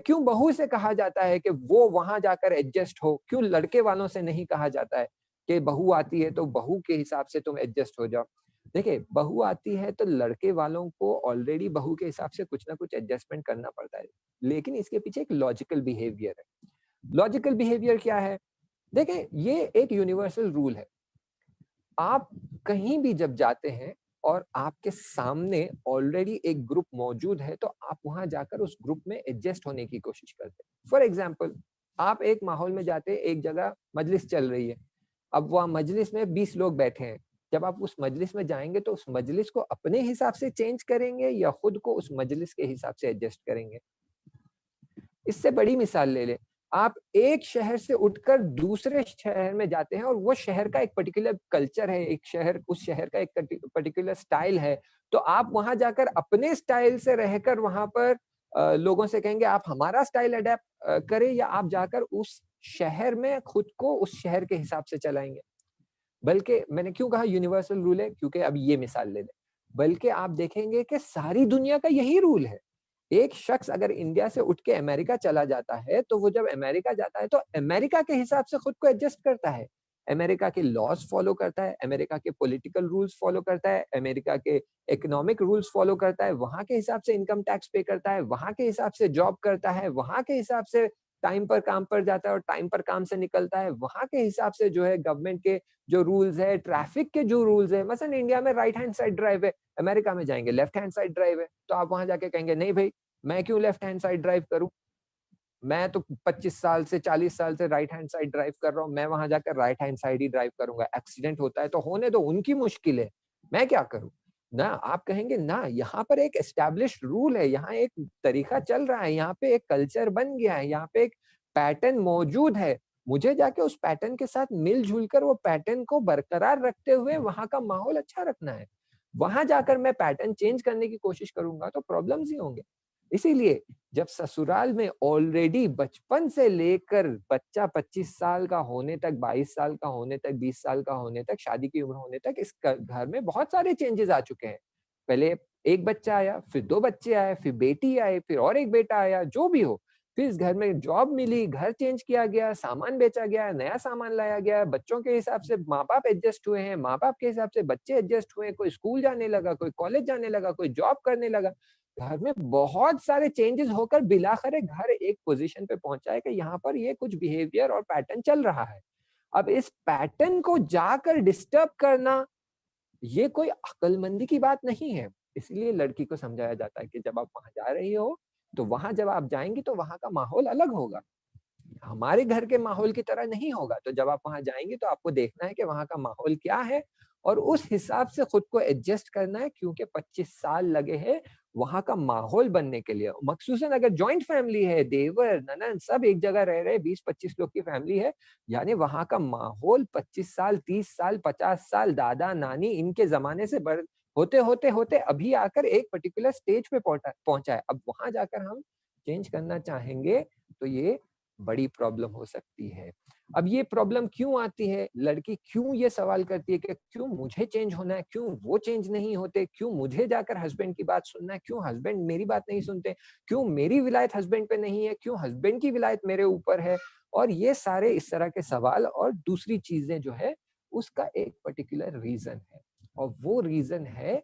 क्यों बहू से कहा जाता है कि वो वहां जाकर एडजस्ट हो, क्यों लड़के वालों से नहीं कहा जाता है कि बहू आती है तो बहू के हिसाब से तुम एडजस्ट हो जाओ। देखिए, बहू आती है तो लड़के वालों को ऑलरेडी बहू के हिसाब से कुछ ना कुछ एडजस्टमेंट करना पड़ता है, लेकिन इसके पीछे एक लॉजिकल बिहेवियर है। लॉजिकल बिहेवियर क्या है? देखिए, ये एक यूनिवर्सल रूल है। आप कहीं भी जब जाते हैं और आपके सामने ऑलरेडी एक ग्रुप मौजूद है, तो आप वहां जाकर उस ग्रुप में एडजस्ट होने की कोशिश करते हैं। फॉर एग्जाम्पल, आप एक माहौल में जाते हैं, एक जगह मजलिस चल रही है। अब वहाँ मजलिस में 20 लोग बैठे हैं। जब आप उस मजलिस में जाएंगे तो उस मजलिस को अपने हिसाब से चेंज करेंगे या खुद को उस मजलिस के हिसाब से एडजस्ट करेंगे? इससे बड़ी मिसाल ले लें, आप एक शहर से उठकर दूसरे शहर में जाते हैं और वो शहर का एक पर्टिकुलर कल्चर है, एक शहर उस शहर का एक पर्टिकुलर स्टाइल है, तो आप वहाँ जाकर अपने स्टाइल से रहकर वहाँ पर लोगों से कहेंगे आप हमारा स्टाइल अडॉप्ट करें, या आप जाकर उस शहर में खुद को उस शहर के हिसाब से चलाएँगे। बल्कि मैंने क्यों कहा यूनिवर्सल रूल है? क्योंकि अब ये मिसाल ले लें, बल्कि आप देखेंगे कि सारी दुनिया का यही रूल है। एक शख्स अगर इंडिया से उठ के अमेरिका चला जाता है, तो वो जब अमेरिका जाता है, तो अमेरिका के हिसाब से खुद को एडजस्ट करता है। अमेरिका के लॉज़ फॉलो करता है, अमेरिका के पॉलिटिकल रूल्स फॉलो करता है, अमेरिका के इकोनॉमिक रूल्स फॉलो करता है, वहाँ के हिसाब से इनकम टैक्स पे करता है, वहाँ के हिसाब से जॉब करता है, वहाँ के हिसाब से टाइम पर काम पर जाता है और टाइम पर काम से निकलता है, वहाँ के हिसाब से जो है गवर्नमेंट के जो रूल्स है, ट्रैफिक के जो रूल्स है, मसलन इंडिया में राइट हैंड साइड ड्राइव है, अमेरिका में जाएँगे लेफ्ट हैंड साइड ड्राइव है। तो आप वहाँ जाके कहेंगे नहीं भई, मैं क्यों लेफ्ट हैंड साइड ड्राइव करूँ? मैं तो 25 साल से 40 साल से राइट हैंड साइड ड्राइव कर रहा हूँ, मैं वहाँ जाकर राइट हैंड साइड ही ड्राइव करूँगा। एक्सीडेंट होता है तो होने दो, उनकी मुश्किल है, मैं क्या करूँ? ना, आप कहेंगे ना, यहाँ पर एक एस्टेब्लिश्ड रूल है, यहाँ एक तरीका चल रहा है, यहाँ पे एक कल्चर बन गया है, यहाँ पे एक पैटर्न मौजूद है। मुझे जाके उस पैटर्न के साथ मिल-जुल कर वो पैटर्न को बरकरार रखते हुए वहाँ का माहौल अच्छा रखना है। वहाँ जाकर मैं पैटर्न चेंज करने की कोशिश करूँगा तो प्रॉब्लम्स ही होंगे। इसीलिए जब ससुराल में ऑलरेडी बचपन से लेकर बच्चा 25 साल का होने तक, 22 साल का होने तक, 20 साल का होने तक, शादी की उम्र होने तक इस घर में बहुत सारे चेंजेस आ चुके हैं। पहले एक बच्चा आया, फिर 2 बच्चे आए, फिर बेटी आई, फिर और एक बेटा आया, जो भी हो। फिर इस घर में जॉब मिली, घर चेंज किया गया, सामान बेचा गया, नया सामान लाया गया, बच्चों के हिसाब से माँ-बाप एडजस्ट हुए हैं, माँ-बाप के हिसाब से बच्चे एडजस्ट हुए हैं, कोई स्कूल जाने लगा, कोई कॉलेज जाने लगा, कोई जॉब करने लगा। घर में बहुत सारे चेंजेस होकर बिलाखिर घर एक पोजीशन पे पहुंचा है कि यहाँ पर ये कुछ बिहेवियर और पैटर्न चल रहा है। अब इस पैटर्न को जाकर डिस्टर्ब करना, ये कोई अक्लमंदी की बात नहीं है। इसलिए लड़की को समझाया जाता है कि जब आप वहाँ जा रही हो, तो वहाँ जब आप जाएँगी तो वहाँ का माहौल अलग होगा। हमारे घर के माहौल की तरह नहीं होगा, तो जब आप वहाँ जाएँगे तो आपको देखना है कि वहाँ का माहौल क्या है और उस हिसाब से खुद को एडजस्ट करना है, क्योंकि 25 साल लगे हैं वहाँ का माहौल बनने के लिए। मखसूसन अगर जॉइंट फैमिली है, देवर, ननंद सब एक जगह रह रहे हैं, 20-25 लोग की फैमिली है, यानी वहाँ का माहौल 25 साल, 30 साल, 50 साल दादा-नानी इनके ज़माने से बढ़ होते अभी आकर एक पर्टिकुलर स्टेज पे पहुँचा है। अब वहाँ जाकर हम चेंज करना चाहेंगे, तो ये बड़ी प्रॉब्लम हो सकती है। अब ये प्रॉब्लम क्यों आती है? लड़की क्यों ये सवाल करती है कि क्यों मुझे चेंज होना है? क्यों वो चेंज नहीं होते? क्यों मुझे जाकर हस्बैंड की बात सुनना है? क्यों हस्बैंड मेरी बात नहीं सुनते? क्यों मेरी विलायत हस्बैंड पे नहीं है? क्यों हस्बैंड की विलायत मेरे ऊपर है? और ये सारे इस तरह के सवाल और दूसरी चीज़ें जो है, उसका एक पर्टिकुलर रीज़न है और वो रीज़न है